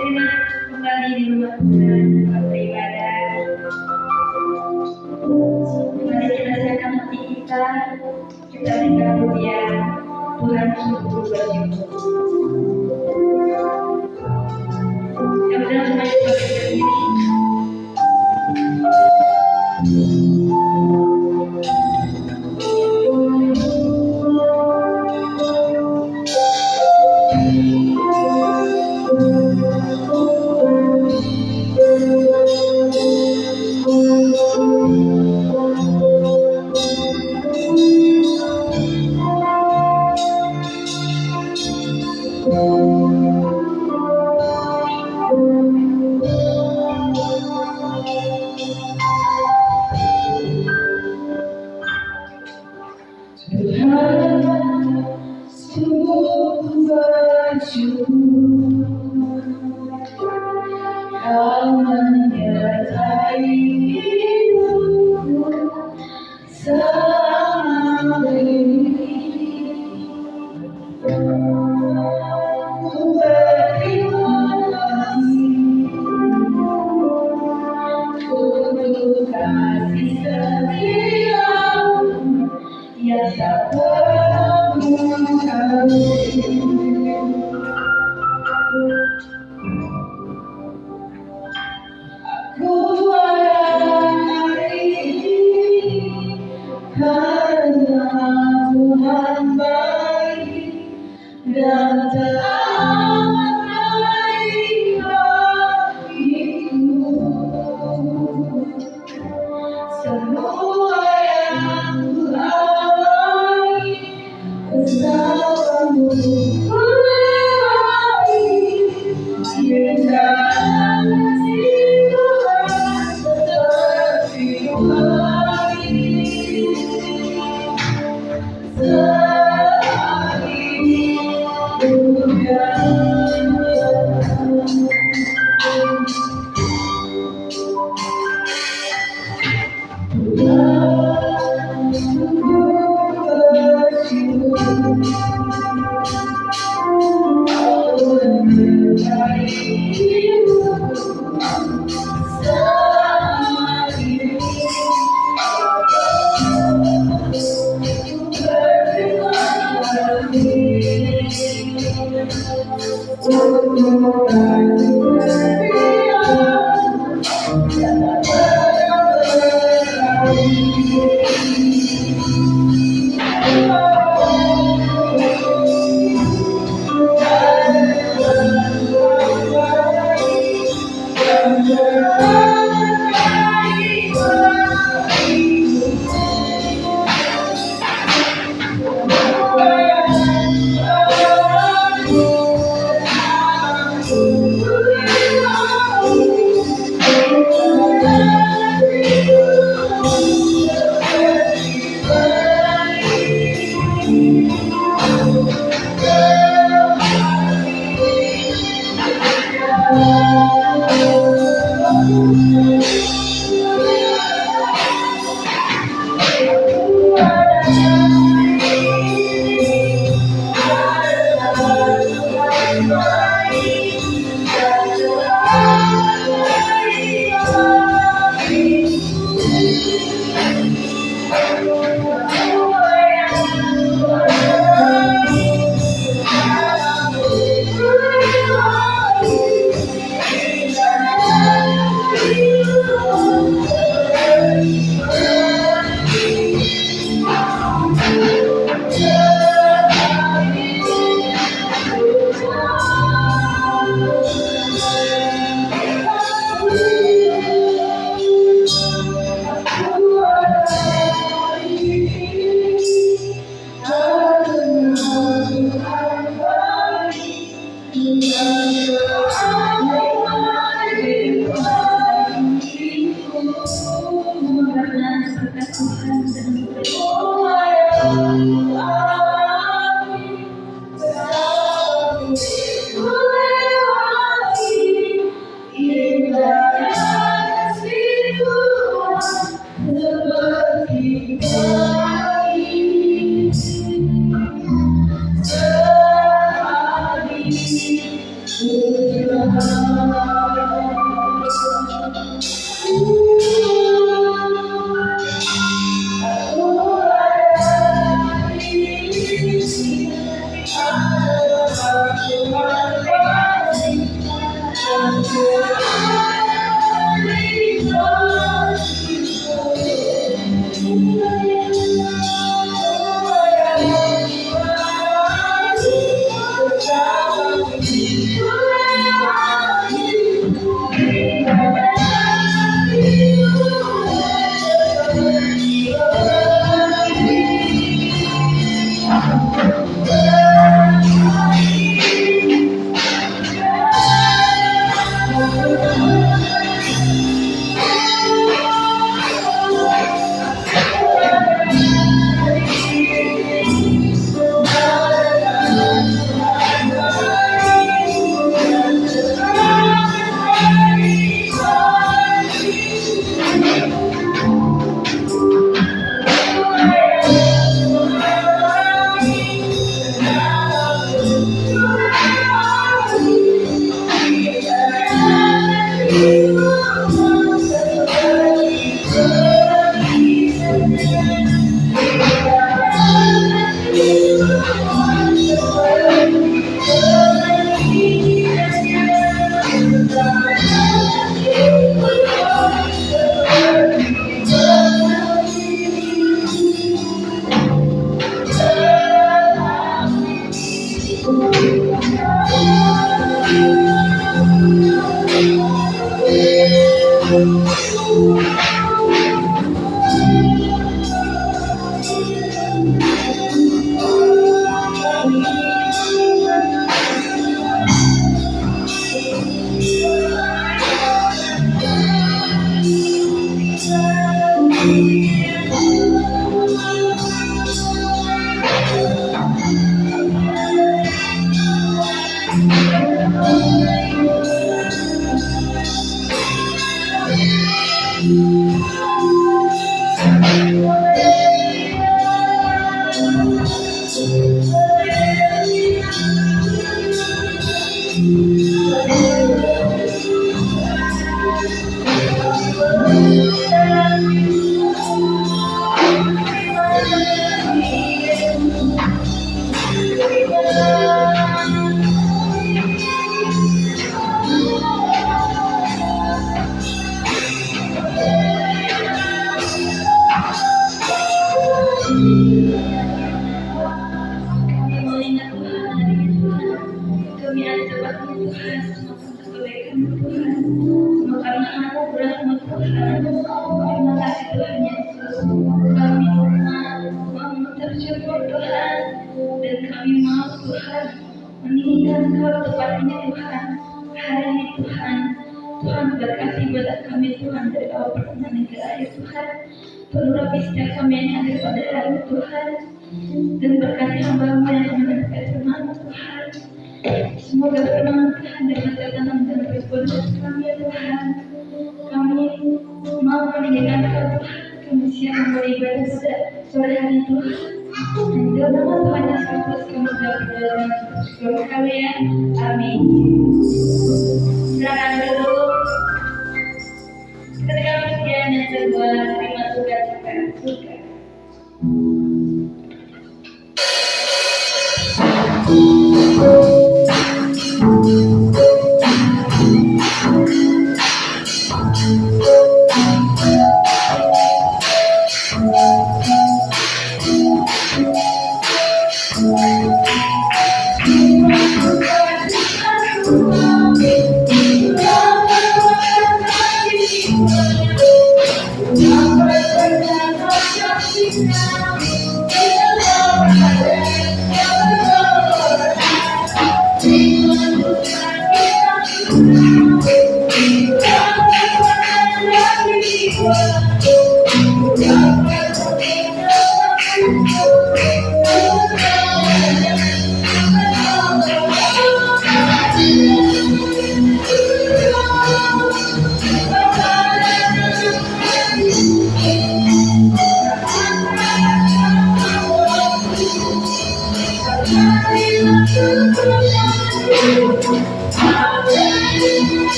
Terima kembali di rumah Tuhan tempat beribadah. Mari kita siapkan hati kita menyambut Dia. Tuhan sungguh bersyukur. Yang benar cuma sebagai ini.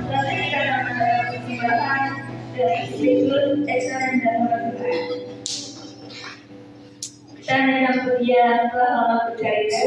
Nanti kita akan ada persidangan dari Sekul Eksamen dan Pemerintahan. Dan yang mulia telah lama bercerita.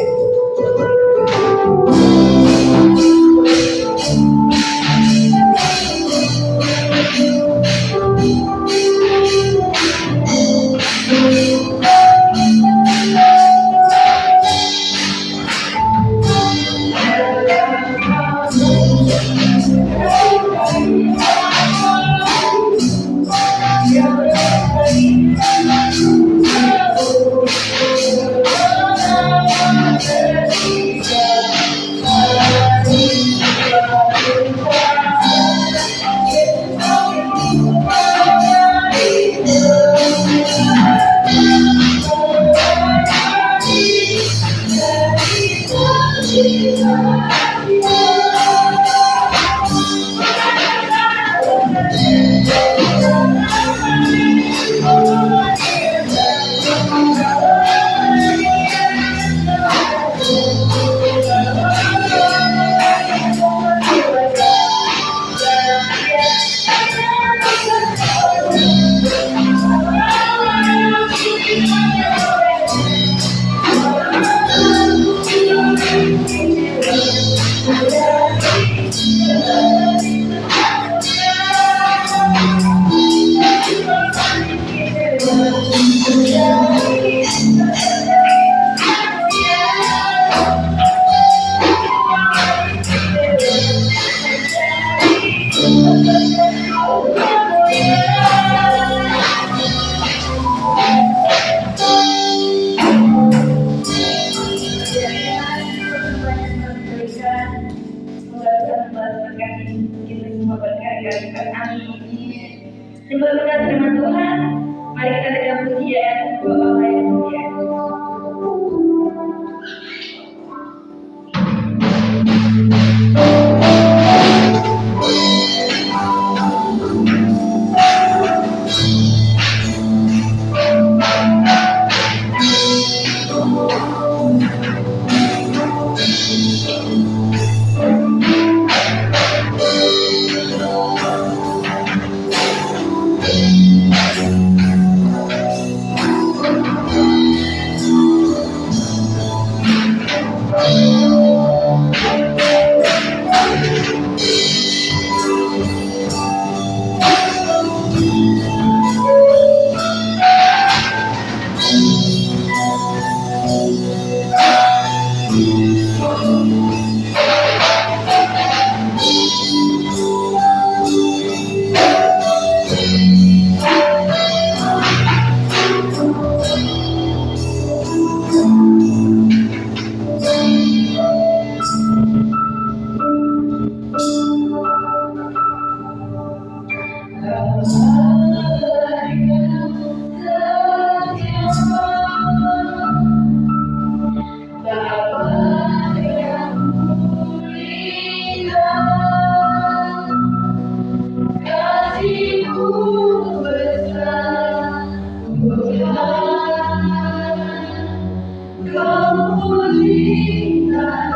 Kau pulihkan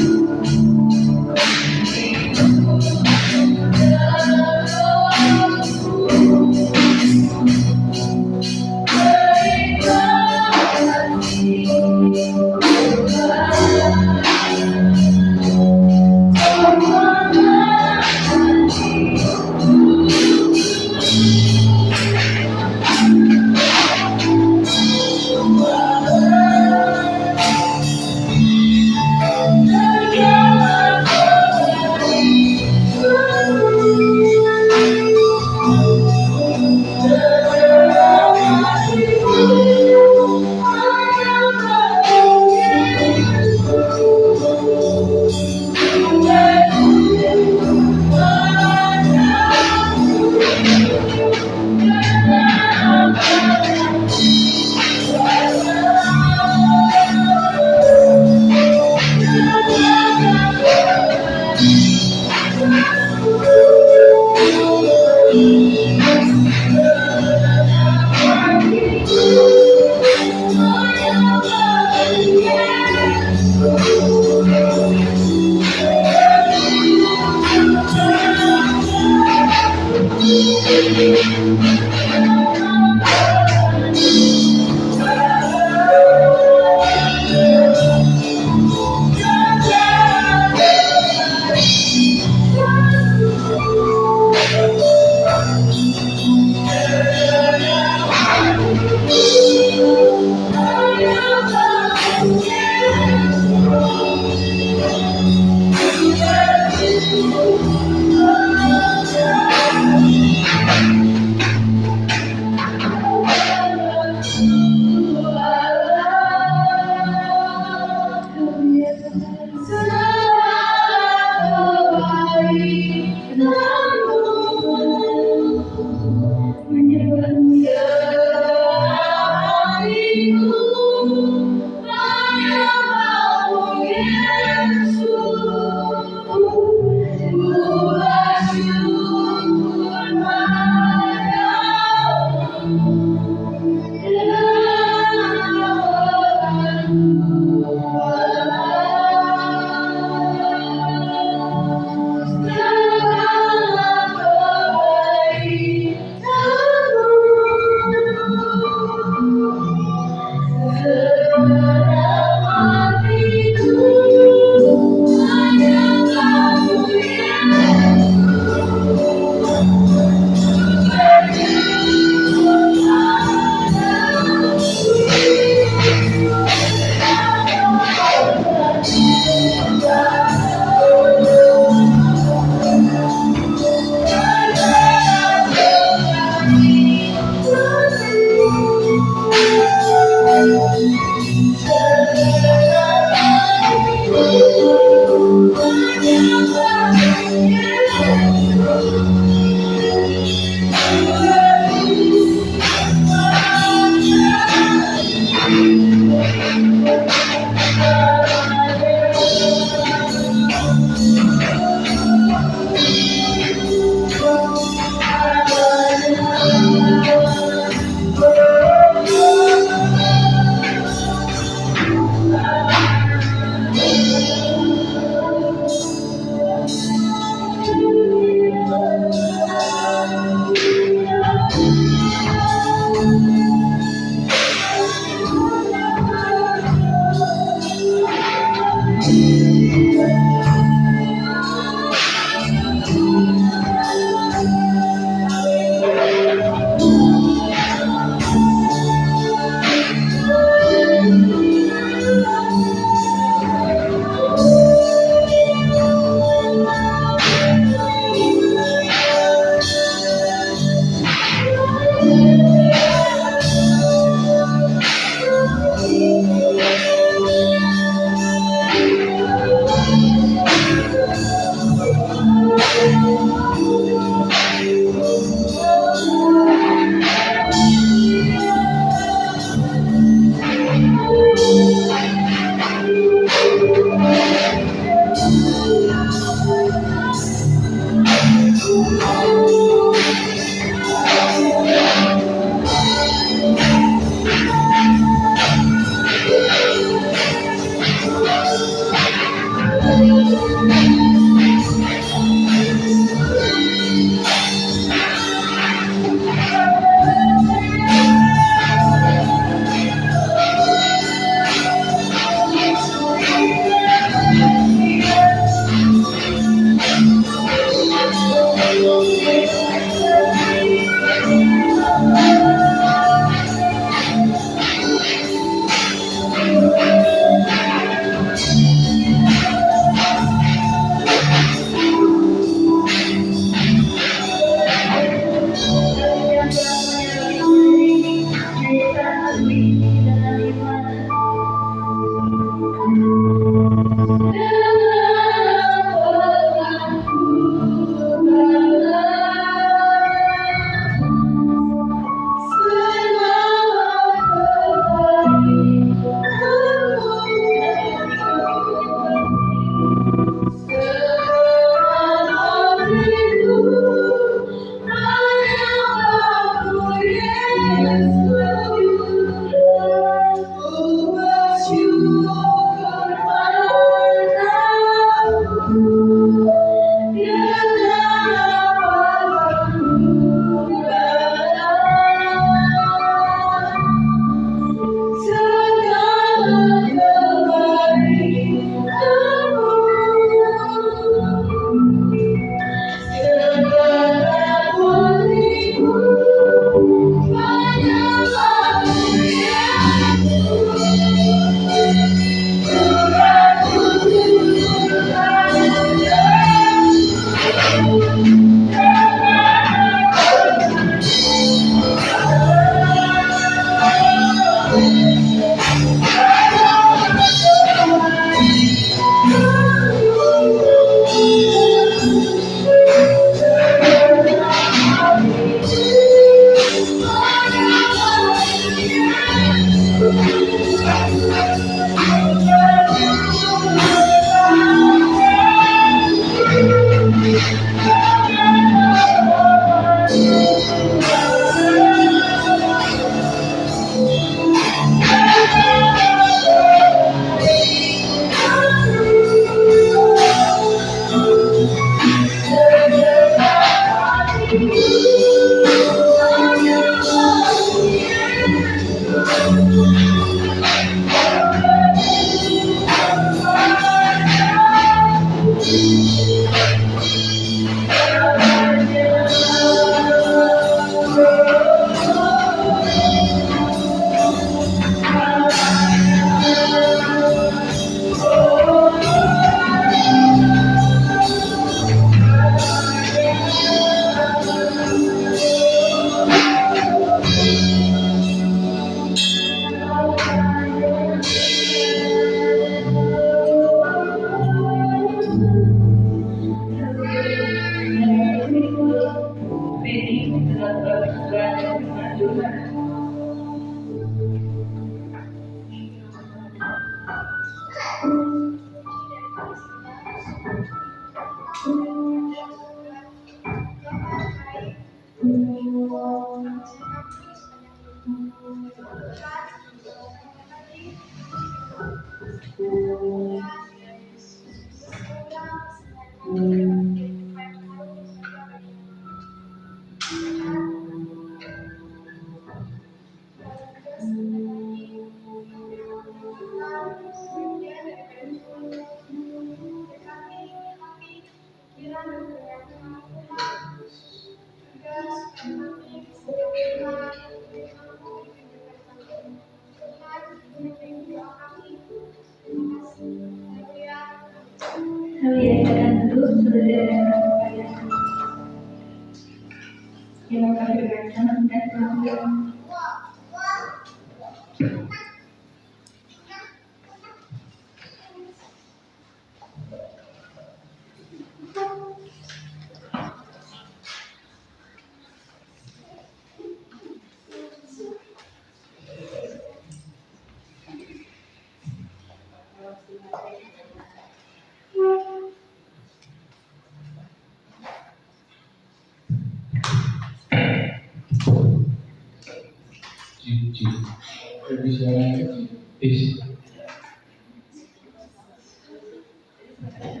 This.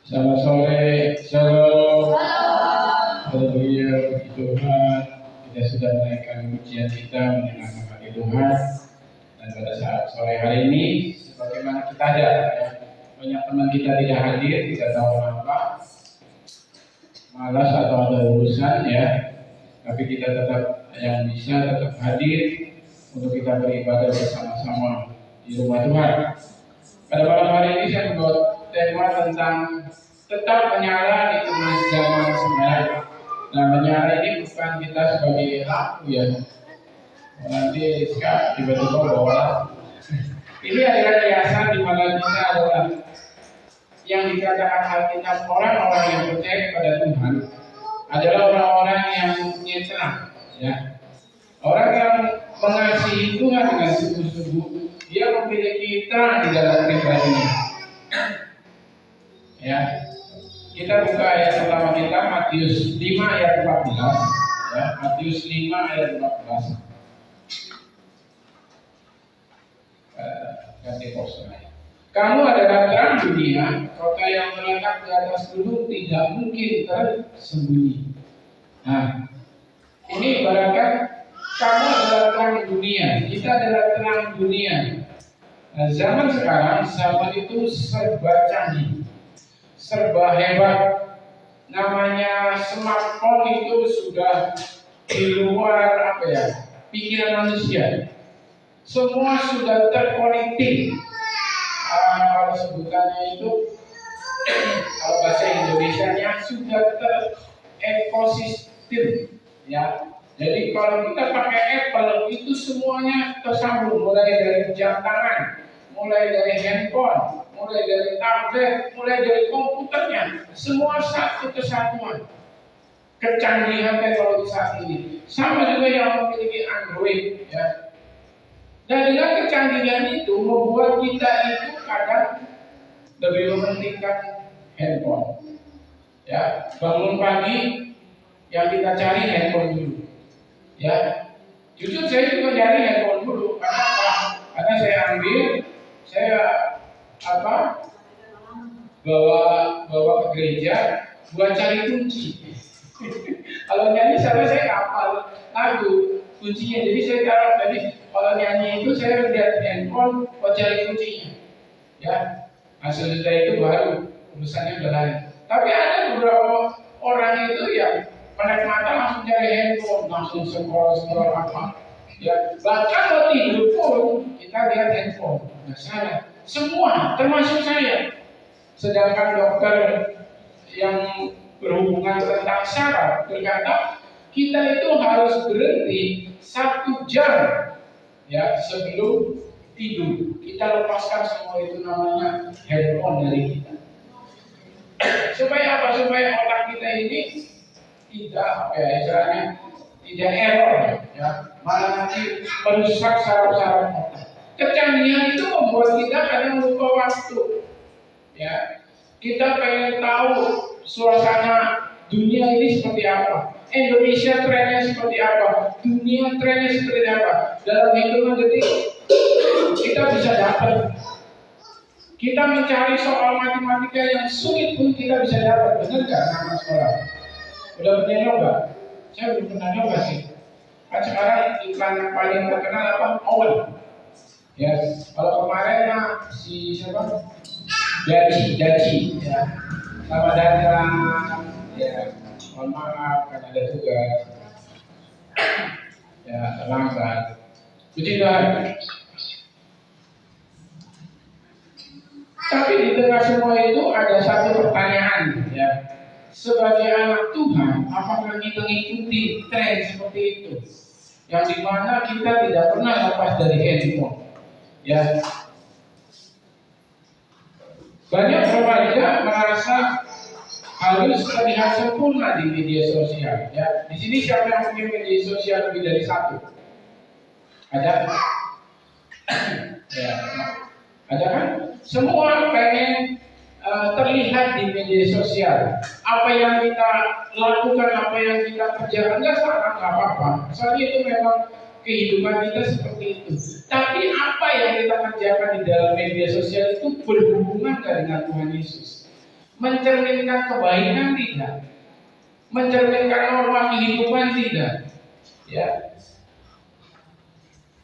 Selamat sore, shalom. Haleluya, puji Tuhan. Kita sudah menaikkan ujian kita menyenangkan hati Tuhan. Dan pada saat sore hari ini, sebagaimana kita ada, ya, banyak teman kita tidak hadir, tidak tahu kenapa, malas atau ada urusan, ya. Tapi kita tetap yang bisa tetap hadir untuk kita beribadah bersama-sama di rumah Tuhan. Pada malam hari ini saya membuat tema tentang tetap menyala di tengah zaman sebenarnya. Nah, menyala ini bukan kita sebagai lampu, ya. Nanti tiba-tiba bawa. Ini adalah hiasan di mana kita adalah yang dikatakan Alkitab orang-orang yang percaya kepada Tuhan adalah orang-orang yang punya terang, ya. Orang yang mengasihi Tuhan dengan sungguh-sungguh, dia memiliki terang di dalam kehidupannya. Ya, kita buka ayat pertama kita Matius 5 ayat 14, ya. Matius 5 ayat 14. Ganti pos. Kamu adalah terang dunia, kota yang terletak di atas gunung tidak mungkin tersembunyi. Nah, ini ibaratkan kamu adalah terang dunia, kita adalah terang dunia. Nah, zaman sekarang, zaman itu serba canggih, serba hebat. Namanya smartphone itu sudah di luar pikiran manusia. Semua sudah terkoneksi. Kalau sebutannya itu, kalau bahasa Indonesianya sudah terekosistem, ya. Jadi kalau kita pakai Apple itu semuanya tersambung, mulai dari jam tangan, mulai dari handphone, mulai dari tablet, mulai dari komputernya, semua satu kesatuan. Kecanggihan teknologi saat ini. Sama juga yang memiliki Android, ya. Dan dengan kecanggihan itu membuat kita itu kadang lebih mementingkan handphone. Ya, bangun pagi yang kita cari handphone dulu. Ya, jujur saya juga cari handphone dulu. Karena apa? Karena saya ambil, saya bawa ke gereja buat cari kunci. Kalau nyanyi saya hafal lagu kuncinya, jadi saya taruh tadi. Kalau nyanyi itu saya lihat handphone, cari kuncinya, ya. Hasil setelah itu baru urusannya udah lain. Tapi ada beberapa orang itu yang pada mata langsung cari handphone, langsung scroll apa, ya. Bahkan mau tidur pun kita lihat handphone. Nah, saya semua, termasuk saya. Sedangkan dokter yang berhubungan tentang saraf berkata kita itu harus berhenti 1 jam, ya, sebelum tidur. Kita lepaskan semua itu namanya handphone dari kita. Supaya apa? Supaya otak kita ini tidak tidak error, ya. Malah nanti merusak saraf-saraf otak. Kecanggihan itu membuat kita kadang lupa waktu, ya. Kita pengen tahu suasana dunia ini seperti apa, Indonesia trennya seperti apa, dunia trennya seperti apa. Dalam hitungan detik kita bisa dapat. Kita mencari soal matematika yang sulit pun kita bisa dapat. Benar nggak anak sekolah? Udah pernah nyoba? Saya belum pernah nyoba sih. Kan sekarang iklan yang paling terkenal apa? Owen. Ya, kalau kemarin si siapa? Daci, ya. Selamat datang, ya. Mohon maaf karena ada tugas, ya, terlambat. Puji Tuhan. Tapi di tengah semua itu ada satu pertanyaan, ya. Sebagai anak Tuhan, apakah kita mengikuti tren seperti itu? Yang dimana kita tidak pernah lepas dari handphone, ya. Banyak remaja merasa harus terlihat sempurna di media sosial, ya. Di sini siapa yang punya media sosial lebih dari 1? Ada? Ya, ada kan? Semua pengen terlihat di media sosial. Apa yang kita lakukan, apa yang kita kerjakan nggak salah, nggak apa-apa. Soalnya itu memang kehidupan kita seperti itu. Tapi apa yang kita kerjakan di dalam media sosial itu berhubungan dengan Tuhan Yesus? Mencerminkan kebaikan tidak? Mencerminkan norma kehidupan tidak? Ya.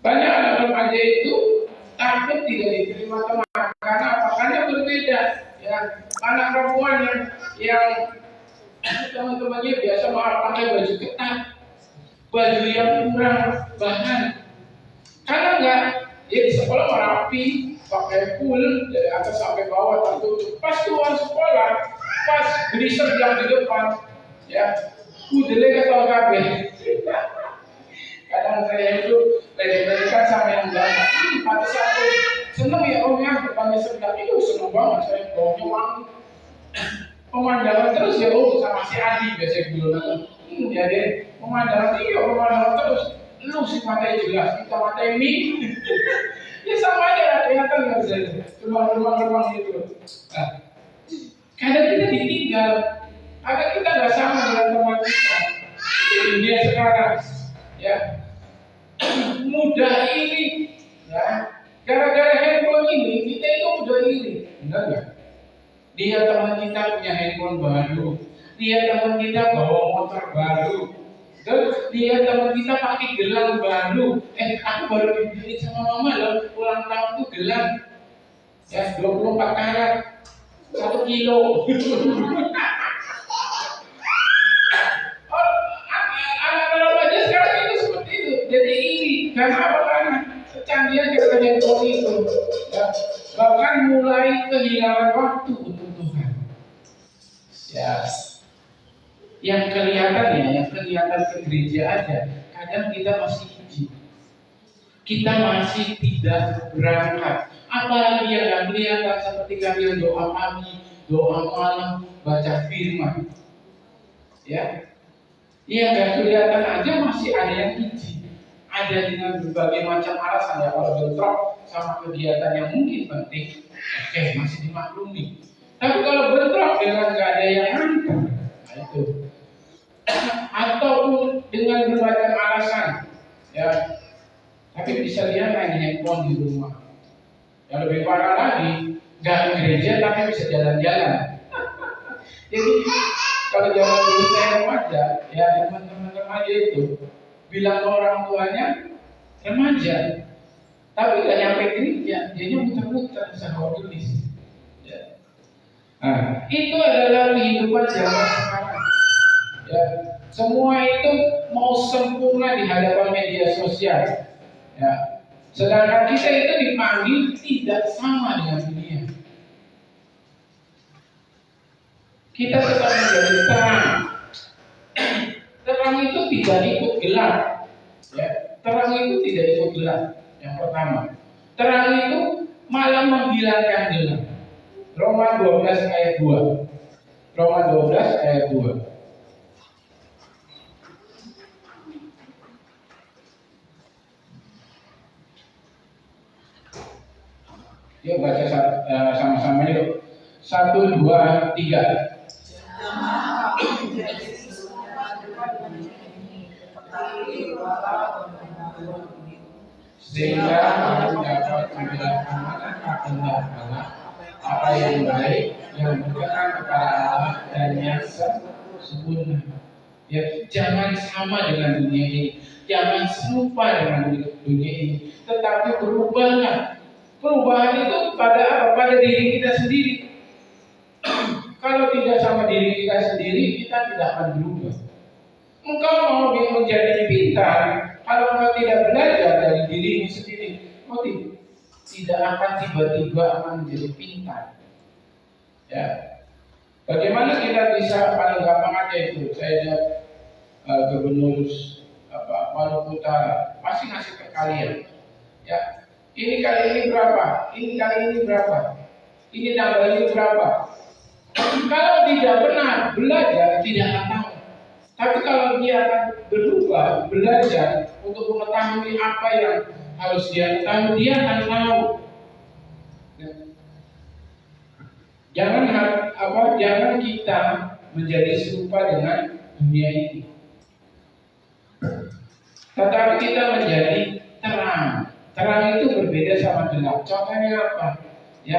Banyak anak remaja itu takut tidak diterima teman karena apa? Karena berbeda. Ya, anak perempuan yang teman-temannya biasa mau pakai baju ketat, baju yang kurang bahan. Karena enggak, ya di sekolah rapi, pakai full dari atas sampai bawah tertutup. Pas keluar sekolah, pas gelisah yang di depan, ya, udah ketawa kabeh. Kadang saya itu ledek-ledekan sama yang enggak. Pada saat itu seneng ya om ya, depannya sedang itu seneng banget saya bawanya wangi. Pemandangan terus ya om sama si Adi biasa dulu nonton. Ya deh, pemandangan terus. Lu si matanya jelas, kita matanya mie. Ya sama aja kelihatan nggak bisa. Remang-remang gitu. Nah, kadang kita ditinggal, kadang kita nggak sama dengan teman kita. Di dunia sekarang, ya mudah ini, ya gara-gara handphone ini kita itu mudah ini, benar nggak? Dia teman kita punya handphone baru, dia teman kita bawa motor baru, terus dia teman kita pakai gelang baru. Aku baru dibeli sama mama loh, ulang tahun tuh gelang, ya 24 karat, 1 kilo. Jadi ini karena apa? Karena kecanggihan handphone itu, ya, bahkan mulai kehilangan waktu untuk Tuhan. Ya, yang kelihatan ke gereja aja. Kadang kita masih izin, kita masih tidak berangkat. Apalagi yang nggak kelihatan seperti kalian doa pagi, doa malam, baca firman. Ya, yang nggak kelihatan aja masih ada yang izin. Ada dengan berbagai macam alasan ya, kalau bentrok sama kegiatan yang mungkin penting, oke, masih dimaklumi. Tapi kalau bentrok dengan nggak ada yang antar, nah itu. Ataupun dengan berbagai alasan, ya. Tapi bisa lihat main handphone di rumah. Yang lebih parah lagi, nggak ke gereja tapi bisa jalan-jalan. Jadi kalau zaman dulu saya remaja, ya teman-teman remaja itu bilang ke orang tuanya remaja, tapi gak nyampe gereja, dia muter-muter sama gelis. Ya. Nah, itu adalah kehidupan zaman sekarang. Ya, semua itu mau sempurna di hadapan media sosial. Ya, sedangkan kita itu dipanggil tidak sama dengan dunia. Kita tetap menjadi terang. Terang itu tidak ikut gelap, ya. Terang itu tidak ikut gelap. Yang pertama, terang itu malah menghilangkan gelap. Roma 12 ayat 2. Roma 12 ayat 2. Yuk baca sama-sama yuk. 1, 2, 3. Sehingga kamu dapat menjelaskan kehendak Allah, apa yang baik, yang berkenan kepada Allah dan yang sempurna. Ya, jangan sama dengan dunia ini, jangan serupa dengan dunia ini, tetapi berubahlah. Perubahan itu pada apa? Pada diri kita sendiri. Kalau tidak sama diri kita sendiri, kita tidak akan berubah. Engkau mau menjadi pintar, kalau engkau tidak belajar dari dirimu sendiri, engkau tidak akan tiba-tiba akan menjadi pintar. Ya, bagaimana kita bisa paling gampang aja itu? Saya lihat gubernur Maluku Utara pasti ngasih perkalian. Ya, ini kali ini berapa? Ini kali ini berapa? Ini tambah ini berapa? Kalau tidak benar belajar, tidak akan tahu. Tapi kalau dia akan berubah, belajar untuk mengetahui apa yang harus dia tahu, dia akan tahu. Jangan kita menjadi serupa dengan dunia ini. Tetapi kita menjadi terang. Terang itu berbeda sama gelap. Contohnya apa? Ya,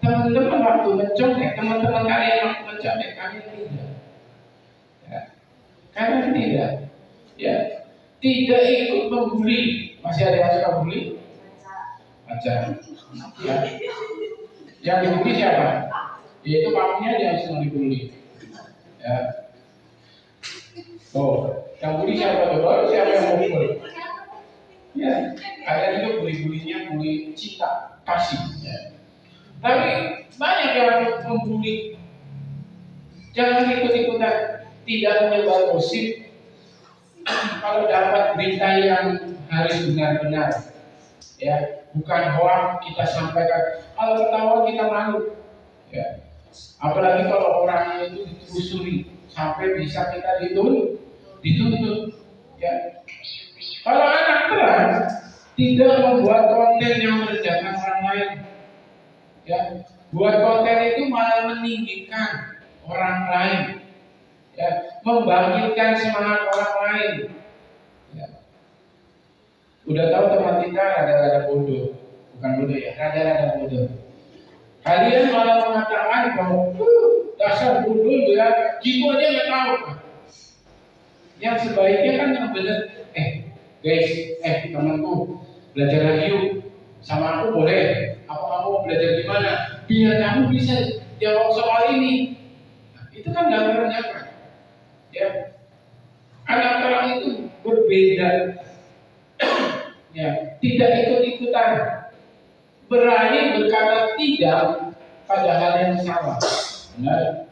teman-teman waktu mencontek, teman-teman kalian waktu mencontek, kalian tidak. Ya, kalian tidak. Ya, tidak ikut membuli. Masih ada yang suka bully? Baca. Ya. Yang dibully siapa? Yaitu papinya yang sedang dibully. Ya. Yang bully siapa? Siapa yang mau bully? Ya, kalian juga bully-bulinya bully cinta, kasih. Ya. Tapi banyak yang membuli. Jangan ikut-ikutan, tidak menyebar gosip. Kalau dapat berita yang harus benar-benar, ya, bukan hoax kita sampaikan. Kalau ketawa kita malu, ya. Apalagi kalau orangnya itu ditelusuri sampai bisa kita dituntut, ya. Kalau anak terang tidak membuat konten yang merendahkan orang lain, ya, buat konten itu malah meninggikan orang lain, ya, membangkitkan semangat orang lain. Ya. Udah tahu teman kita rada-rada bodoh, bukan bodoh ya, rada-rada bodoh. Kalian malah mengatakan bahwa dasar bodoh ya, gitu aja nggak tahu. Yang sebaiknya kan yang benar. Guys, temanku belajar lagi yuk. Sama aku boleh. Apa kamu mau belajar di mana? Biar kamu bisa jawab soal ini. Nah, itu kan nggak merenyakan. Ya, anak terang itu berbeda. Ya, tidak ikut-ikutan. Berani berkata tidak pada hal yang salah. Benar?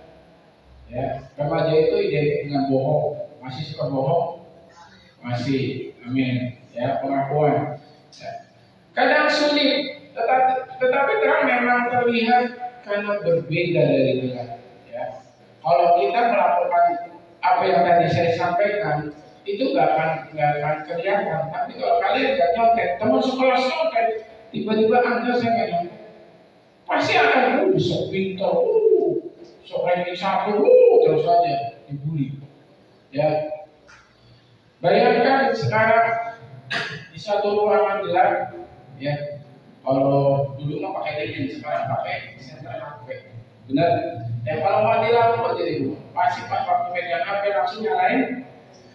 Ya, remaja itu identik dengan bohong. Masih suka bohong? Masih. Amin. Ya, pengakuan. Ya. Kadang sulit, tetapi terang memang terlihat karena berbeda dari gelap. Ya. Kalau kita melakukan apa yang tadi saya sampaikan, itu nggak akan kelihatan. Tapi kalau kalian nggak nyontek, teman sekelas nyontek, tiba-tiba Anda saya nggak nyontek, pasti akan sok pintar, sok ranking 1, terus saja dibully. Ya. Bayangkan sekarang di satu ruangan gelap, ya. Kalau dulu mah pakai lilin, sekarang pakai senter HP. Benar? Ya, kalau mati lampu jadi pasti pas waktu pegang HP langsung nyalain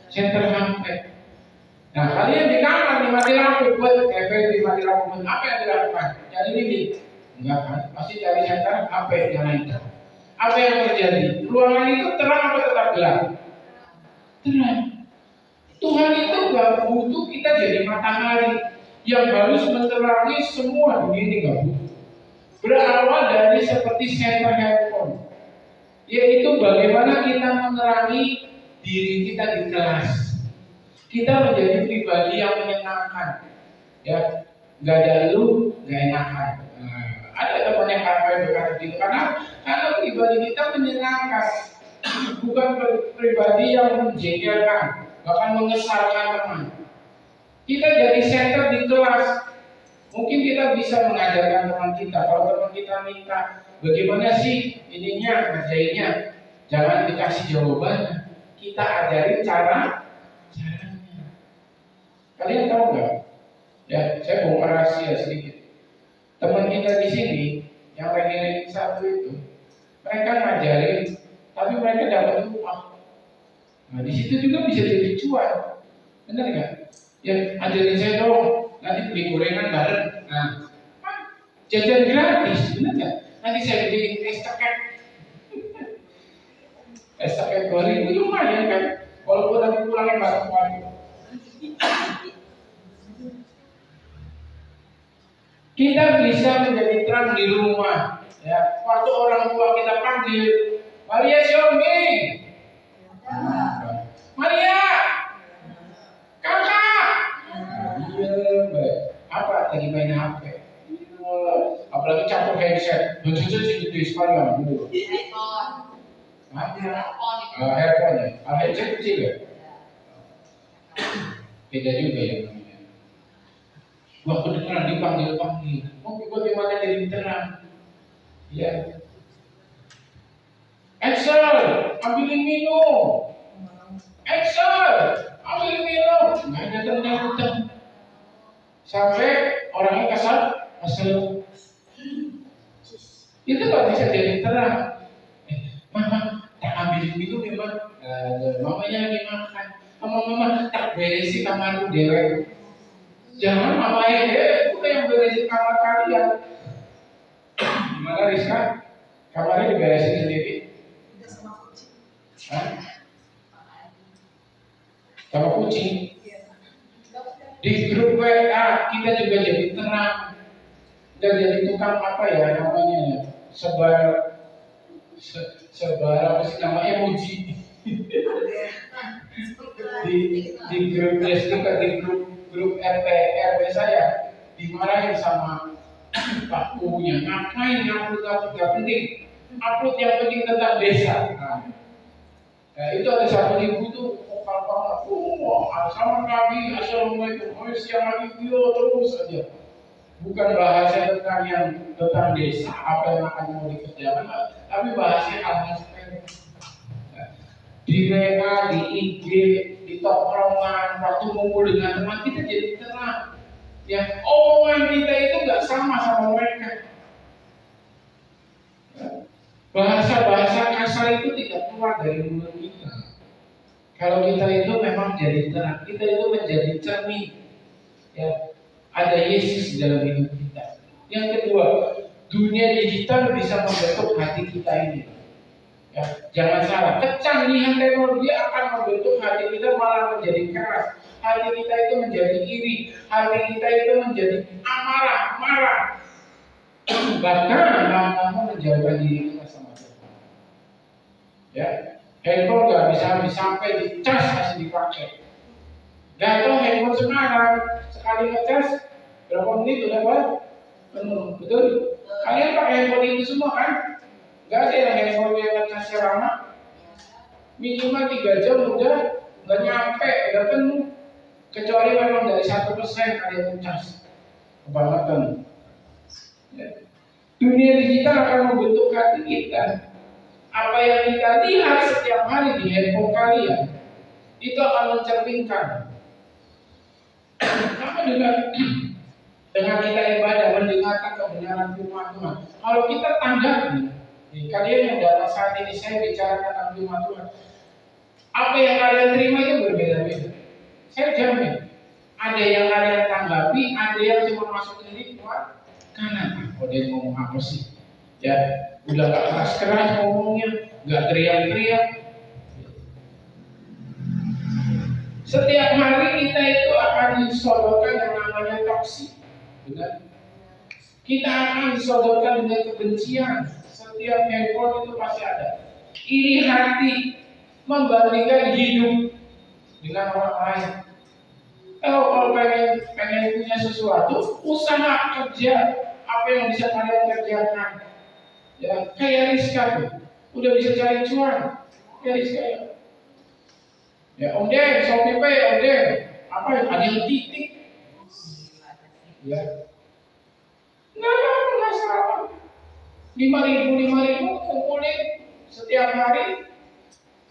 senter HP. Nah, kalian di kamar mati lampu buat TV, mati lampu, apa yang dilakukan? Cari lilin? Enggak kan? Pasti cari senter HP nyalain. Apa yang terjadi? Ruangan itu terang apa tetap gelap? Terang. Tuhan itu gak butuh kita jadi matahari yang harus menerangi semua dunia ini, gak butuh. Berawal dari seperti senter handphone, yaitu bagaimana kita menerangi diri kita di kelas. Kita menjadi pribadi yang menyenangkan, ya, gak ada lu, gak enakan. Ada teman yang berkata gitu karena pribadi kita menyenangkan, bukan pribadi yang menjengkelkan, bahkan mengesalkan teman. Kita jadi center di kelas. Mungkin kita bisa mengajarkan teman kita. Kalau teman kita minta, bagaimana sih ininya, ngerjainnya, jangan dikasih jawabannya. Kita ajarin caranya. Kalian tahu nggak? Ya, saya bongkar rahasia sedikit. Teman kita di sini yang ranking 1 itu, mereka ngajarin, tapi mereka dapat upah. Nah, di situ juga bisa jadi cuan, benar nggak? Ya, ajarin saya dong, nanti beli gorengan bareng. Nah, jajan gratis, benar nggak? Nanti saya beli es taket 2.000 lumayan kan? Walaupun nanti pulangnya bareng keluarga. Kita bisa menjadi terang di rumah. Ya, waktu orang tua kita panggil, Maria Xiaomi, Maria, kakak. Iya, apa tadi main HP? Apalagi campur headset, jujur gitu sekalian dulu. Earphone ya, headset kecil ya. Beda juga ya. Waktu kedengeran dipanggil, mau bagaimana jadi terang? Ya, Excel, ambilin minum. Excel, ambilin minum. Nggak datang. Sampai orangnya kesel. Itu nggak bisa jadi terang. Mama, tak ambilin minum ya, Mak. Mamanya lagi makan. Mama, tak beresin kamarku dewe. Jangan mamanya itu yang beresin kamar kalian. Gimana Rizka? Kamarnya diberesin sendiri? Hah? Sama kucing. Di grup WA kita juga jadi tenang. Dan jadi tukang apa ya namanya? Sebar apa sih namanya emoji. di grup Facebook, di grup RT RW saya dimarahin sama Pak Punya, ngapain upload gak penting, upload yang penting tentang desa. Nah, itu ada satu ibu tuh vokal banget, sama kami, assalamualaikum, siang lagi video terus aja. Bukan bahasa tentang desa, apa yang akan mau dikerjakan, tapi bahasnya hal-hal sepele. Di WA, di IG, di tongkrongan, waktu ngumpul dengan teman kita jadi tenang. Ya, omongan kita itu nggak sama mereka. Bahasa-bahasa kasar itu tidak keluar dari mulut kita. Kalau kita itu memang jadi terang, kita itu menjadi cermin. Ya, ada Yesus dalam hidup kita. Yang kedua, dunia digital bisa membentuk hati kita ini. Ya, jangan salah, kecanggihan teknologi akan membentuk hati kita malah menjadi keras. Hati kita itu menjadi iri, hati kita itu menjadi marah. Bahkan lama-lama menjauhkan diri kita sama Tuhan. Ya, handphone nggak bisa habis sampai dicas masih dipakai. Gak tahu handphone sekarang sekali ngecas berapa menit udah penuh, betul? Kalian pakai handphone itu semua kan? Gak ada yang handphone yang ngecasnya lama. Minimal 3 jam udah nggak nyampe, udah penuh. Kecuali memang dari 1% kalian ngecas, kebangetan. Ya. Dunia digital akan membentuk hati kita. Apa yang kita lihat setiap hari di handphone kalian itu akan mencerminkan. Sama dengan kita ibadah mendengarkan kebenaran firman Tuhan. Kalau kita tanggapi, kalian yang datang saat ini saya bicarakan tentang firman Tuhan. Apa yang kalian terima itu berbeda-beda. Saya jamin. Ada yang kalian tanggapi, ada yang cuma masuk ini keluar kanan. Oh dia ngomong apa sih? Ya, udah gak keras-keras ngomongnya, gak teriak-teriak. Setiap hari kita itu akan disodorkan yang namanya toksik. Benar? Kita akan disodorkan dengan kebencian. Setiap handphone itu pasti ada. Iri hati, membandingkan hidup dengan orang lain. Kalau pengen punya sesuatu, usaha kerja apa yang bisa kalian kerjakan. Ya, kayak Rizka tuh, udah bisa cari cuan. Kayak Rizka ya. Ya, Om Den, Shopee Pay, Om Den, apa yang ada yang titik? Ya, nggak salah. 5.000 kumpulin setiap hari,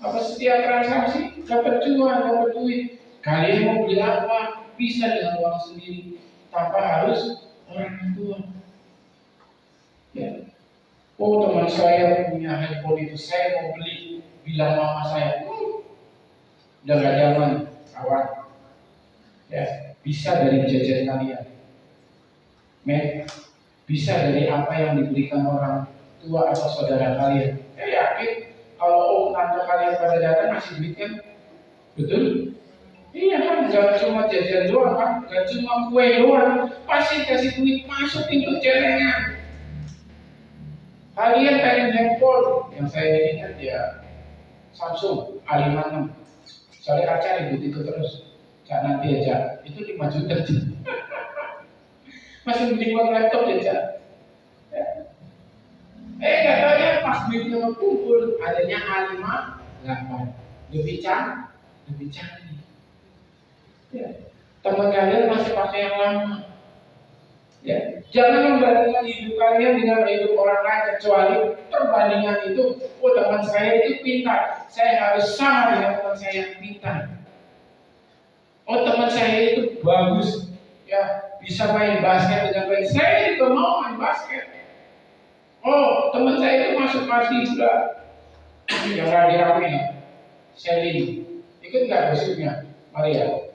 apa setiap transaksi dapat cuan, dapat duit. Kalian mau beli apa? Bisa dengan uang sendiri, tanpa harus orang tua. Ya. Oh teman saya punya handphone itu, saya mau beli, bilang mama saya, udah gak zaman kawan. Ya, bisa dari jajan kalian, bisa dari apa yang diberikan orang tua atau saudara kalian. Saya yakin kalau om tante kalian pada datang ngasih duit kan, betul? Iya kan, gak cuma jajan doang kan, gak cuma kue doang, pasti kasih duit masuk pintu celengan. Kalian pengen handphone, yang saya ingat ya Samsung A56. Soalnya kaca ribut itu terus, Cak nanti aja, itu 5 juta aja. Masih mending buat laptop ya Cak. Gak tau ya pas duitnya kumpul, adanya A58, lebih canggih. Ya. Teman kalian masih pakai yang lama. Ya, jangan membandingkan hidup kalian dengan hidup orang lain kecuali perbandingan itu, oh teman saya itu pintar, saya harus sama dengan teman saya yang pintar. Oh teman saya itu bagus, ya bisa main basket dengan baik, saya juga mau main basket. Oh teman saya itu masuk mahasiswa yang rame-rame, Selly, ikut nggak besoknya, Maria?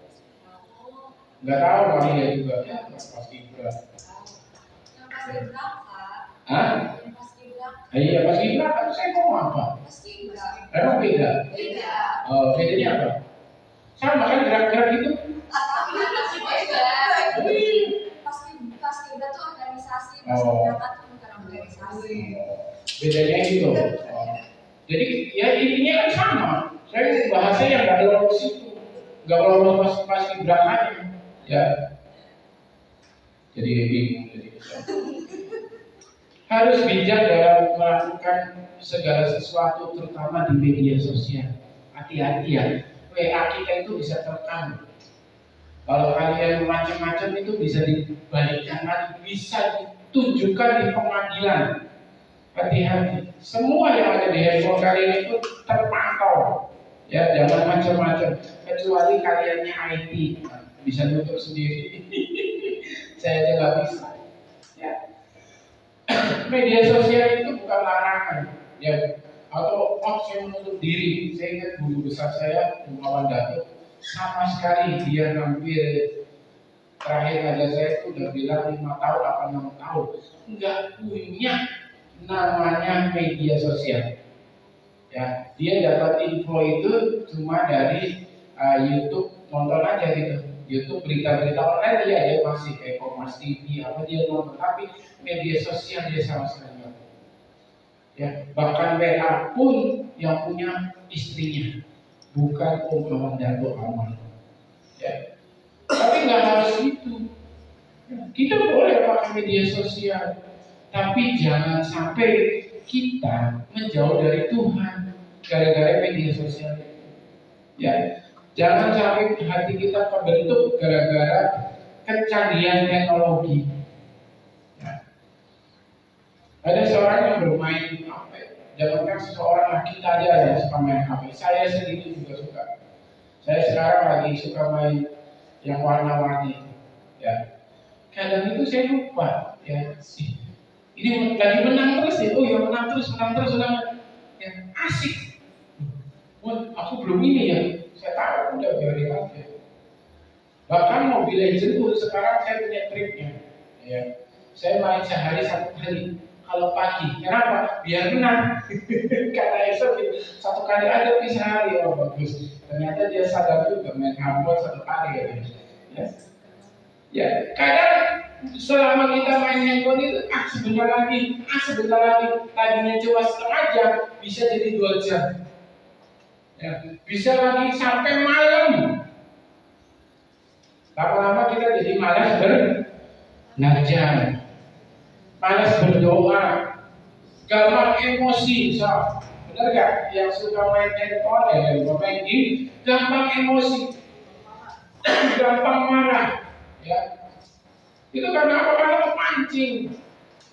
Nggak tahu Maria juga, ya pasti berat. Hah? Iya pasti berapa? Saya mau apa? Emang beda? Oh, bedanya apa? Sama kan gerak-gerak itu? Paskibra tuh organisasi, Oh. paskibra tuh bukan organisasi. Bedanya gitu. Oh. Jadi ya intinya kan sama. Saya bahasa yang nggak lolos itu, nggak lolos paskibraka ya. Jadi bingung jadi. Harus bijak dalam melakukan segala sesuatu, terutama di media sosial. Hati-hati ya, WA kita itu bisa terekam. Kalau kalian macam-macam itu bisa dibalikkan lagi, bisa ditunjukkan di pengadilan. Hati-hati, semua yang ada di handphone kalian itu terpantau. Ya, jangan macam-macam. Kecuali kaliannya IT, bisa nutup sendiri. Saya aja nggak bisa. Ya. Media sosial itu bukan larangan, ya. Atau saya menutup diri. Saya ingat guru besar saya, Muhammad Datuk, sama sekali dia hampir terakhir aja saya itu udah bilang 5 tahun apa 6 tahun nggak punya namanya media sosial. Ya, dia dapat info itu cuma dari YouTube, nonton aja gitu. YouTube berita-berita online dia masih kayak Kompas TV apa dia nonton, tapi media sosial dia sama sekali nggak. Ya, bahkan WA pun yang punya istrinya, bukan Om Dato Amal. Ya, tapi nggak harus itu. Kita boleh pakai media sosial, tapi jangan sampai kita menjauh dari Tuhan gara-gara media sosial. Ya, jangan sampai hati kita terbentuk gara-gara kecanggihan teknologi. Ya. Ada seorang yang bermain HP, jangankan seseorang lah, kita aja yang suka main HP. Saya sendiri juga suka. Saya sekarang lagi suka main yang warna-warni. Ya, kadang itu saya lupa. Ya, ini lagi menang terus ya. Oh ya menang terus. Ya, asik. Wah, aku belum ini ya. Saya tahu udah biarin aja. Bahkan Mobile Legends pun sekarang saya punya triknya. Ya, saya main sehari 1 kali. Kalau pagi, kenapa? Biar menang. Kata esok 1 kali aja bisa sehari. Oh bagus. Ternyata dia sadar juga main handphone 1 kali ya. Ya, ya kadang selama kita main handphone itu sebentar lagi. Tadinya cuma setengah jam bisa jadi 2 jam. Ya, bisa lagi sampai malam. Lama-lama kita jadi malas belajar, malas berdoa, gampang emosi. So, benar gak? Yang suka main handphone ya, main game, gampang emosi, gampang marah. Ya, itu karena apa? Karena kepancing.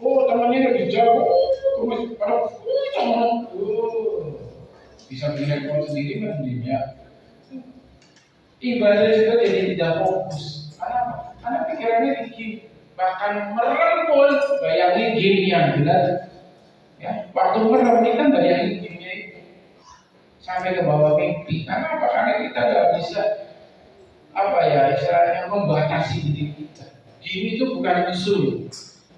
Oh temannya lebih jauh, masih pada bisa beli handphone sendiri kan ya. Ibadah juga jadi tidak fokus. Karena pikirannya di bahkan merempul, bayangin game yang benar. Ya, waktu merem ini kan bayangin game-nya itu sampai ke bawah mimpi. Karena apa? Karena kita nggak bisa istilahnya membatasi diri kita. Game itu bukan musuh.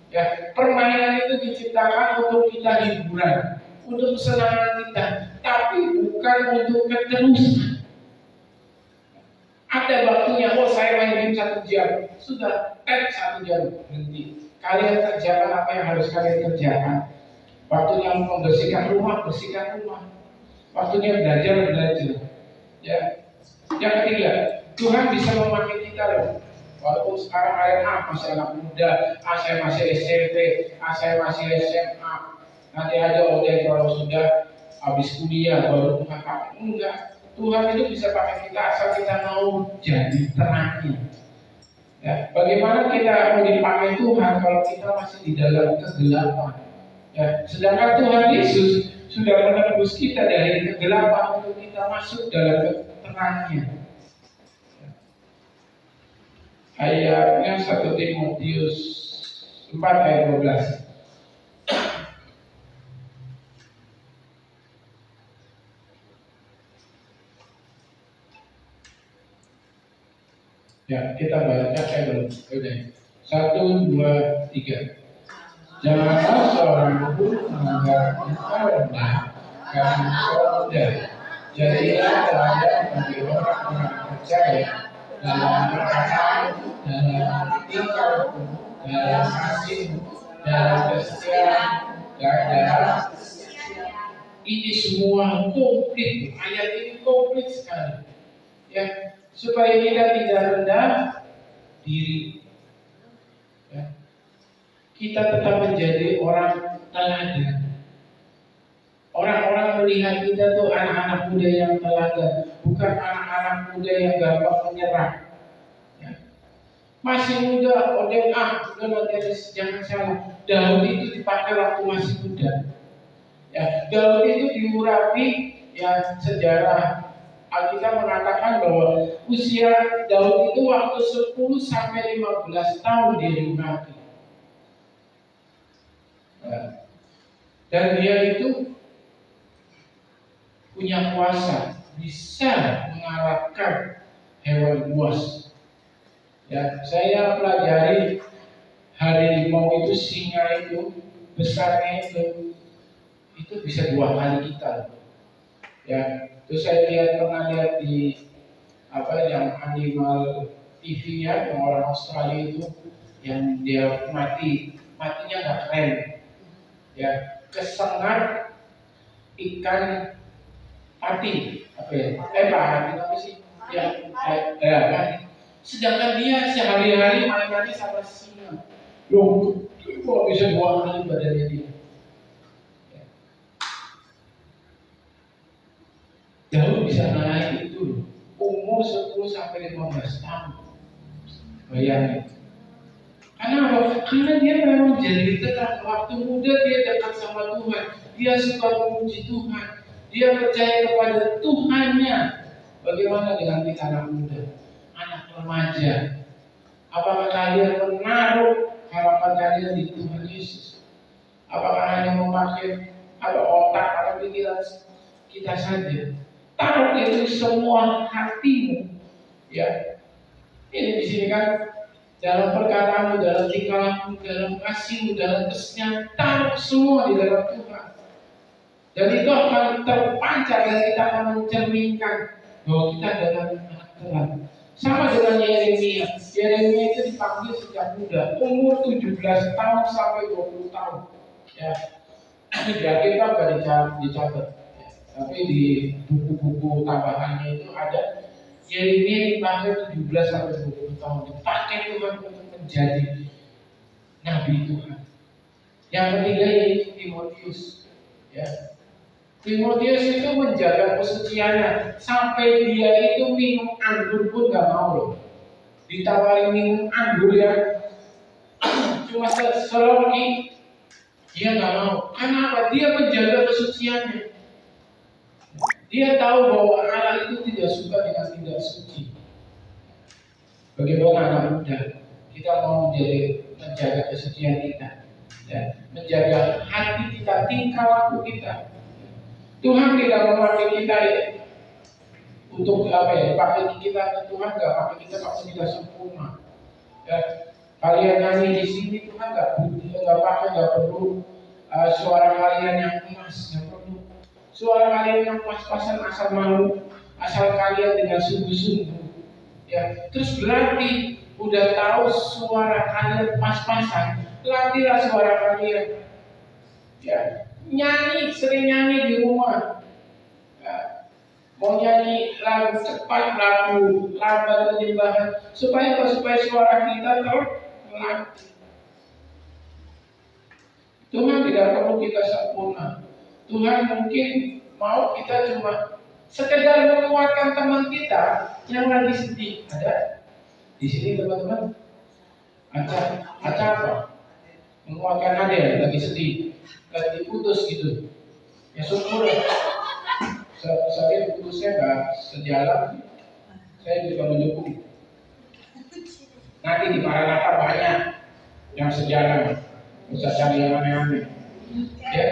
Ya, permainan itu diciptakan untuk kita hiburan, untuk kesenangan kita, tapi bukan untuk keterusan. Ada waktunya, saya main game 1 jam, sudah 1 jam berhenti. Kalian kerjakan apa yang harus kalian kerjakan. Waktunya membersihkan rumah, bersihkan rumah. Waktunya belajar. Ya. Yang ketiga, Tuhan bisa memakai kita loh. Walaupun sekarang kalian masih anak muda, saya masih SMP, saya masih SMA. Nanti aja kalau sudah habis kuliah baru Tuhan pakai. Enggak. Tuhan itu bisa pakai kita asal kita mau jadi terangnya. Ya, bagaimana kita mau dipakai Tuhan kalau kita masih di dalam kegelapan? Ya, sedangkan Tuhan Yesus sudah menebus kita dari kegelapan untuk kita masuk dalam keterangannya. Ayatnya 1 Timotius 4 ayat 12. Ya, kita baca dulu. Oke. 1, 2, 3. Janganlah seorang pun menganggap engkau rendah karena engkau muda. Jadilah teladan bagi orang percaya dalam perkataan, dalam tingkahmu, dalam kasihmu, dalam kesetiaan, dan dalam ini semua komplit. Ayat ini komplit sekali. Ya, supaya kita tidak rendah diri. Ya. Kita tetap menjadi orang teladan. Orang-orang melihat kita tuh anak-anak muda yang teladan, bukan anak-anak muda yang gampang menyerah. Ya. Masih muda, jangan salah. Daud itu dipakai waktu masih muda. Ya, Daud itu diurapi, ya sejarah Alkitab mengatakan bahwa usia Daud itu waktu 10 sampai 15 tahun dia diurapi. Ya. Dan dia itu punya kuasa, bisa mengalahkan hewan buas. Ya, saya pelajari harimau itu, singa itu, besarnya itu bisa 2 kali kita. Ya, terus saya pernah lihat di yang Animal TV ya, yang orang Australia itu yang dia matinya nggak keren. Ya, kesengat ikan pati apa sih? Pati. Sedangkan dia sehari-hari mainannya sama singa. Loh, kok bisa 2 kali badannya dia? Daud bisa ngalahin itu umur 10 sampai 15 tahun. Bayangin. Karena apa? Karena dia memang jadi dekat. Waktu muda dia dekat sama Tuhan. Dia suka memuji Tuhan. Dia percaya kepada Tuhannya. Bagaimana dengan kita anak muda, anak remaja? Apakah kalian menaruh harapan kalian di Tuhan Yesus? Apakah hanya memakai otak atau pikiran kita saja? Taruh itu semua hatimu, ya. Ini di sini kan dalam perkataanmu, dalam tingkahmu, dalam kasihmu, dalam kesetiaan, taruh semua di dalam Tuhan. Dan itu akan terpancar dan kita akan mencerminkan bahwa kita adalah anak Tuhan. Sama dengan Yeremia. Yeremia itu dipanggil sejak muda, umur 17 tahun sampai 20 tahun. Ya, kita nggak dicatat. Tapi di buku-buku tambahannya itu ada Yeremia dipakai 17 sampai 20 tahun, dipakai Tuhan untuk menjadi nabi Tuhan. Yang ketiga yaitu Timotius. Ya. Timotius itu menjaga kesuciannya sampai dia itu minum anggur pun gak mau loh. Ditawarin minum anggur ya cuma seloki, dia gak mau. Karena apa? Dia menjaga kesuciannya. Dia tahu bahwa Allah itu tidak suka dengan tidak suci. Bagaimana anak muda? Kita mau menjaga kesucian kita, ya, menjaga hati kita, tingkah laku kita. Tuhan tidak memakai kita untuk pakai kita. Tuhan nggak pakai kita sempurna. Ya, kalian nyanyi di sini Tuhan nggak perlu suara kalian yang emas, nggak perlu. Suara kalian yang pas-pasan asal malu, asal kalian dengan sungguh-sungguh. Ya, terus berarti udah tahu suara kalian pas-pasan, latihlah suara kalian. Ya, sering nyanyi di rumah. Ya, mau nyanyi lagu cepat, lagu lambat, penyembahan, supaya suara kita terlatih. Tuhan tidak perlu kita sempurna. Tuhan mungkin mau kita cuma sekedar menguatkan teman kita yang lagi sedih. Ada di sini teman-teman Aca apa? Menguatkan Adel lagi sedih, lagi putus gitu. Ya syukur ya. Saya putusnya nggak sejalan, saya juga mendukung. Nanti di Maranatha banyak yang sejalan, bisa cari yang aneh-aneh. Ya.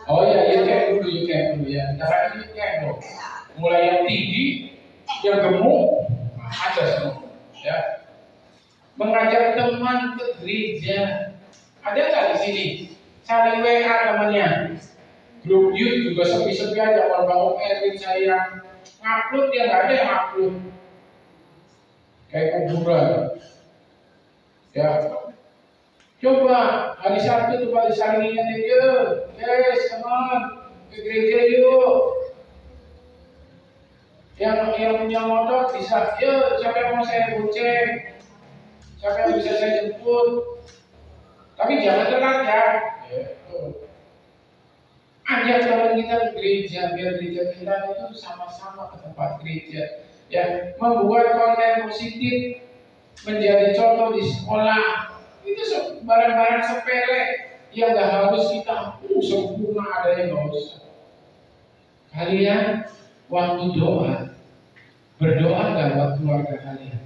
Oh ya, you can dulu ya. Ntar lagi you can dulu. Mulai yang tinggi, yang gemuk, ada semua. Ya. Mengajak teman ke gereja. Ada nggak di sini? Saling WA temannya. Grup youth juga sepi-sepi aja. Kalau Bang Erwin saya ngupload, dia nggak ada yang upload. Kayak kuburan. Ya. Coba hari Sabtu tuh pada saling ingetin yuk. Yes, teman ke gereja yuk. Yang punya motor bisa, yuk. Siapa yang mau saya goceng? Siapa yang bisa saya jemput? Tapi jangan telat ya. Ajak teman kita ke gereja, biar gereja kita itu sama-sama ke tempat gereja. Ya, membuat konten positif, menjadi contoh di sekolah. Itu barang-barang sepele yang gak harus kita sempurna, ada yang gak usah. Kalian waktu doa, berdoa gak buat keluarga kalian?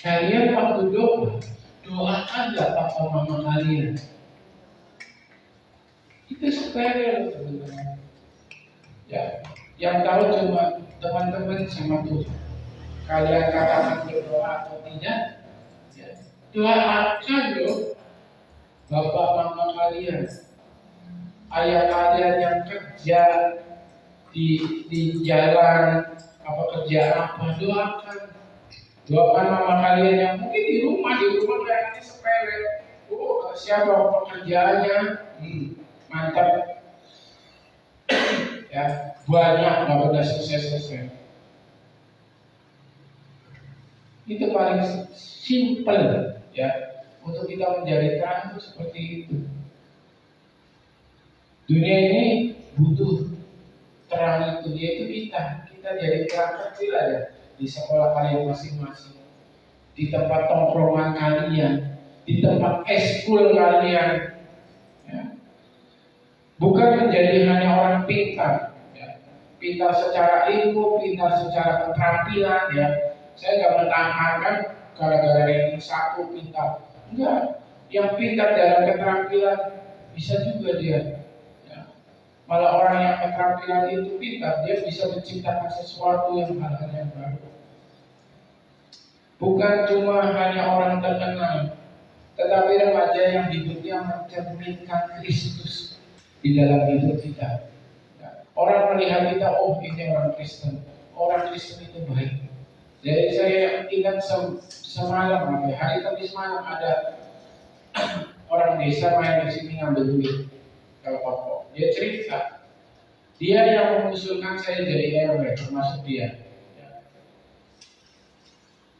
Kalian waktu doa, doakan gak papa mama kalian? Itu sepele loh teman-teman. Ya, yang tahu cuma teman-teman sama Tuhan. Kalian katakan berdoa atau tidak? Ya. Doakan loh bapak mama kalian, ayah-ayah yang kerja di jalan, apa kerja apa, doakan mama kalian yang mungkin di rumah kelihatannya sepele. Oh, siapa pekerjaannya? Mantap. Ya, banyak nggak pernah selesai. Itu paling simple ya untuk kita menjadi terang itu seperti itu. Dunia ini butuh terang itu, yaitu kita jadi terang kecil aja di sekolah kalian masing-masing, di tempat tongkrongan kalian, di tempat eskul kalian. Ya. Bukan menjadi hanya orang pintar, ya. Pintar secara ilmu, pintar secara keterampilan, ya. Saya nggak mentangkan gara-gara ranking 1 pintar, enggak. Yang pintar dalam keterampilan bisa juga dia. Ya. Malah orang yang keterampilan itu pintar, dia bisa menciptakan sesuatu yang hal-hal yang baru. Bukan cuma hanya orang terkenal, tetapi remaja yang hidupnya mencerminkan Kristus di dalam hidup kita. Orang melihat kita, oh ini orang Kristen. Orang Kristen itu baik. Jadi saya ingat semalam, hari Kamis malam ada orang desa main di sini ngambil duit kalau pokok. Dia cerita, dia yang mengusulkan saya jadi RW, termasuk dia.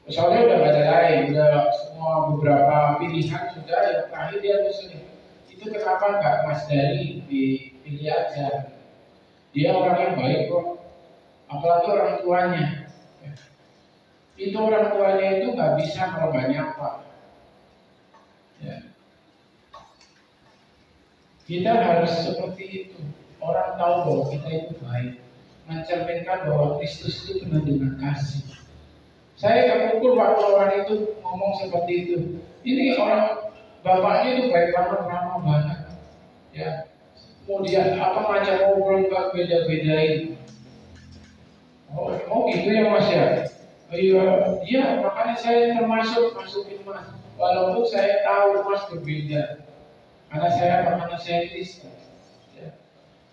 Soalnya udah gak ada lain, udah semua beberapa pilihan sudah, yang terakhir dia usulin. Itu kenapa nggak Mas Dali dipilih aja? Dia orang yang baik kok, apalagi orang tuanya. Itu orang tuanya itu nggak bisa kalau nggak nyapa. Ya. Kita harus seperti itu. Orang tahu bahwa kita itu baik, mencerminkan bahwa Kristus itu penuh dengan kasih. Saya terpukul waktu orang itu ngomong seperti itu. Ini orang bapaknya itu baik banget, ramah banget. Ya, kemudian apa macam ngobrol nggak beda-bedain. Oh gitu ya Mas ya. Iya, makanya saya masukin Mas. Walaupun saya tahu Mas berbeda, karena saya Kristen. Ya.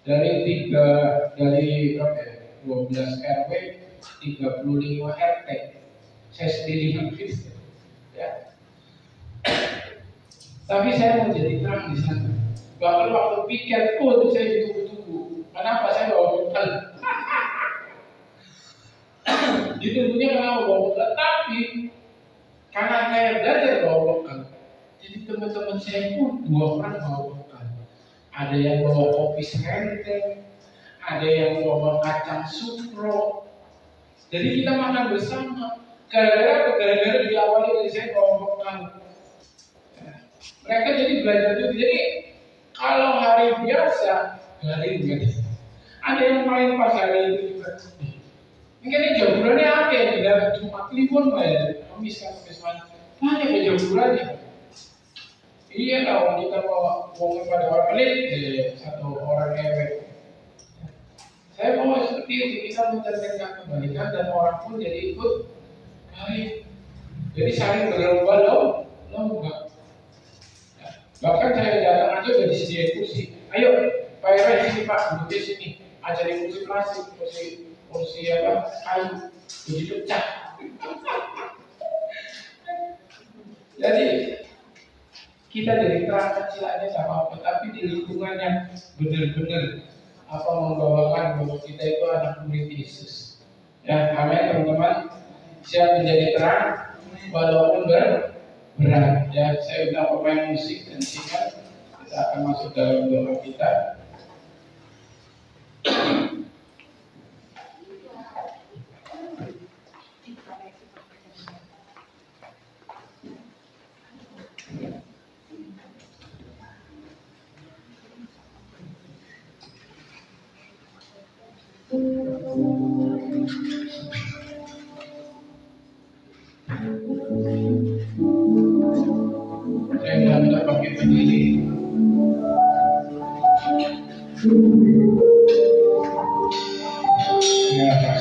Dari 12 RW, 35 RT, saya sendiri yang Kristen. Ya. Tapi saya mau jadi terang di sana. Bahkan waktu piket pun saya ditunggu-tunggu. Kenapa saya bawa bekal? Ditunggunya kenapa bawa bekal? Tapi karena saya belajar bawa bekal, jadi teman-teman saya pun 2 orang bawa bekal. Ada yang bawa kopi serenteng, ada yang bawa kacang sukro, Jadi kita makan bersama. Gara-gara apa? Gara-gara diawali dari saya kelompok kami. Mereka jadi belajar itu. Jadi kalau hari biasa, hari biasa. Ada yang main pas hari itu juga. Mungkin ini jaburannya apa ya? Tidak cuma Kliwon ya. Kamis kan, Kamis mana? Mana ya jaburannya? Iya kalau kita mau ngomong pada orang pelit, satu orang ngewek. Saya mau seperti itu, kita menceritakan kebalikan dan orang pun jadi ikut baik. Jadi saling berlomba-lomba. Bahkan saya datang aja udah disediain kursi. Ayo, Pak RW sini Pak, duduk di sini. Ajarin kursi plastik, kursi apa? Kayu, jadi pecah. Jadi kita dari terang kecil aja sama apa, tapi di lingkungan yang benar-benar apa membawakan bahwa kita itu anak murid Yesus. Ya, amin teman-teman. Siap menjadi terang walaupun berat. Ya, saya udah pemain musik dan singkat. Kita akan masuk dalam doa kita. Saya tidak pakai pendiri. Ya,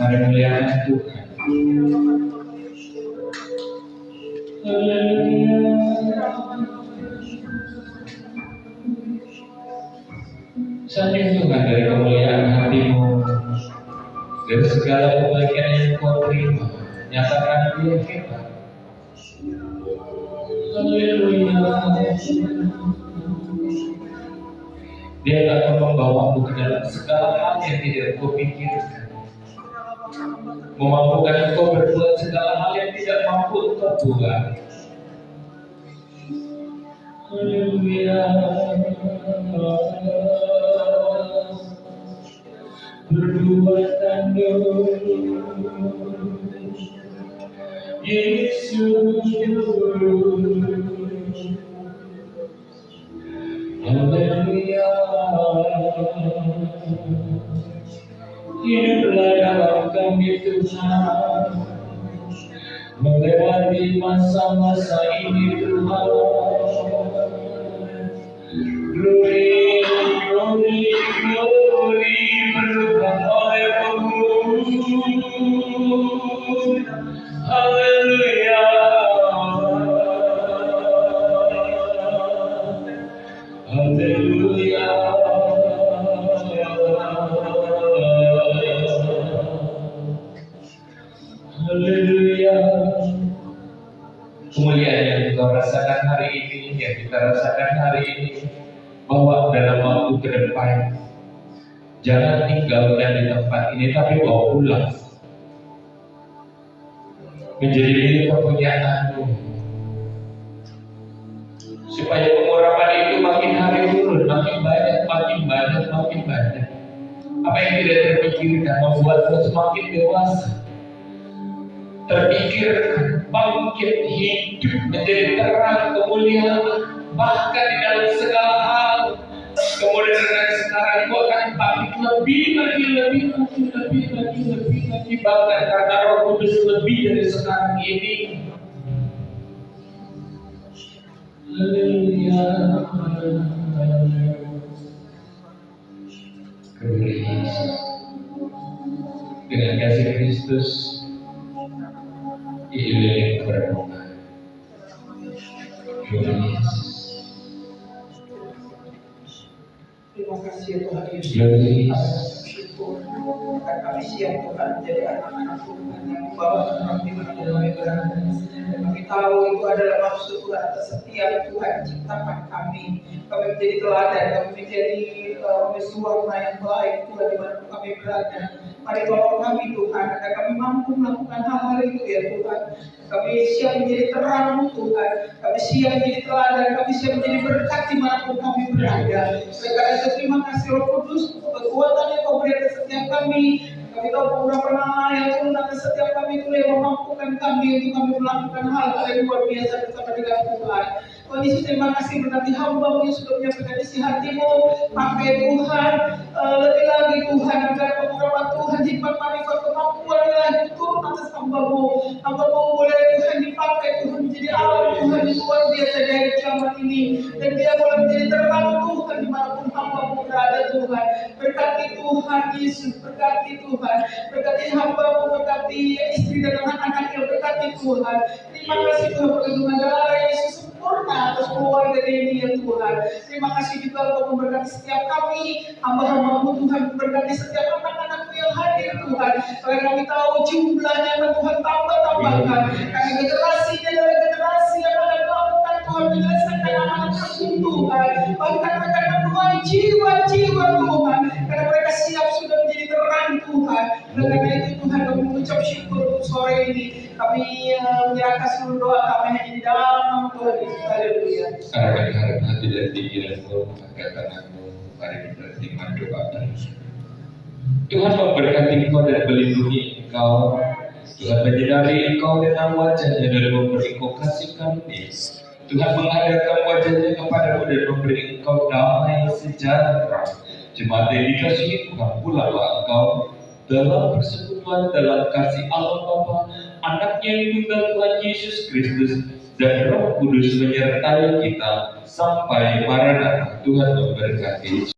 Mari muliakan Tuhan. Sanjung Tuhan dari kemuliaan hatimu, dari segala kebaikan yang kau terima, nyatakan dia hebat. Haleluya. Dia akan membawamu ke dalam segala hal yang tidak kau pikirkan, memampukan engkau berbuat segala hal yang tidak mampu engkau buat. Haleluya. Berbuat tandus Yesus. Haleluya. Hiduplah dalam kami Tuhan, melewati masa-masa ini Tuhan. Glory, glory, glory, berkat oleh-Mu. Haleluya. Haleluya. Haleluya. Kemuliaan yang kita rasakan hari ini, yang kita rasakan hari ini, bahwa dalam waktu ke depan jangan tinggalkan di tempat ini, tapi bawa pulang menjadi milik kepunyaanmu, supaya pengurapan itu makin hari turun, makin banyak, makin banyak, makin banyak. Apa yang tidak terpikirkan membuatmu semakin dewasa, terpikirkan, bangkit, hidup menjadi terang kemuliaan, bahkan di dalam segala hal. Kemudian dari sekarang kau akan bangkit lebih lagi, bahkan karena Roh Kudus lebih dari sekarang ini. Haleluya. Dengan kasih Kristus ilumin keberdoa. Terima kasih ya Tuhan Yesus. Bersyukur karena kami siap Tuhan menjadi anak-anak Tuhan yang membawa Tuhan di mana kami berada. Kami tahu itu adalah maksud Tuhan atas setiap Tuhan ciptakan kami. Kami menjadi teladan, kami menjadi warna yang baik Tuhan di mana kami berada. Mari tolong kami Tuhan, agar kami mampu melakukan hal-hal itu ya Tuhan. Kami siap menjadi terang Tuhan, kami siap menjadi teladan, kami siap menjadi berkat dimanapun kami berada. Oleh karena itu terima kasih Roh Kudus untuk kekuatan yang kau beri atas setiap kami. Kami tahu beberapa nama yang turun atas setiap kami itu yang memampukan kami untuk kami melakukan hal-hal yang luar biasa bersama dengan Tuhan. Tuhan Yesus, terima kasih berkati hamba-Mu yang sudah menyampaikan isi hati-Mu. Pakai Tuhan, lebih lagi Tuhan, agar beberapa Tuhan jimat marifat kemampuan lagi turun atas hamba-Mu. Hamba-Mu boleh Tuhan dipakai Tuhan menjadi alat Tuhan yang luar biasa dari zaman ini. Dan dia boleh menjadi terang Tuhan dimanapun hamba-Mu berada Tuhan. Berkati Tuhan Yesus, berkati Tuhan. Berkati hamba-Mu, berkati istri dan anak-anaknya, berkati Tuhan. Terima kasih Tuhan perlindungan darah Yesus sempurna atas keluarga ini ya Tuhan. Terima kasih juga untuk memberkati setiap kami, hamba-hamba-Mu Tuhan, memberkati setiap anak-anak-Mu yang hadir Tuhan. Karena kami tahu jumlahnya akan Tuhan tambahkan. Karena generasi adalah generasi yang akan melakukan Tuhan menyelesaikan anak-anak Tuhan. Bahkan akan menuai jiwa-jiwa Tuhan. Karena mereka siap sudah menjadi terang Tuhan. Dan karena itu Tuhan kami mengucap syukur untuk sore ini. Kami menyerahkan seluruh doa kami hanya di dalam nama Tuhan Yesus. Haleluya. Arahkan harap hati dan pikiranmu, angkat tanganmu, mari kita iman doakan. Tuhan memberkati engkau dan melindungi engkau. Tuhan menyinari engkau dengan wajahnya dan memberi engkau kasih karunia. Tuhan menghadapkan wajahnya kepadamu dan memberi engkau damai sejahtera. Jemaat yang dikasihi Tuhan, pulanglah engkau dalam persekutuan dalam kasih Allah Bapa, Anaknya yang tunggal Tuhan Yesus Kristus, dan Roh Kudus menyertai kita sampai Maranatha. Tuhan memberkati.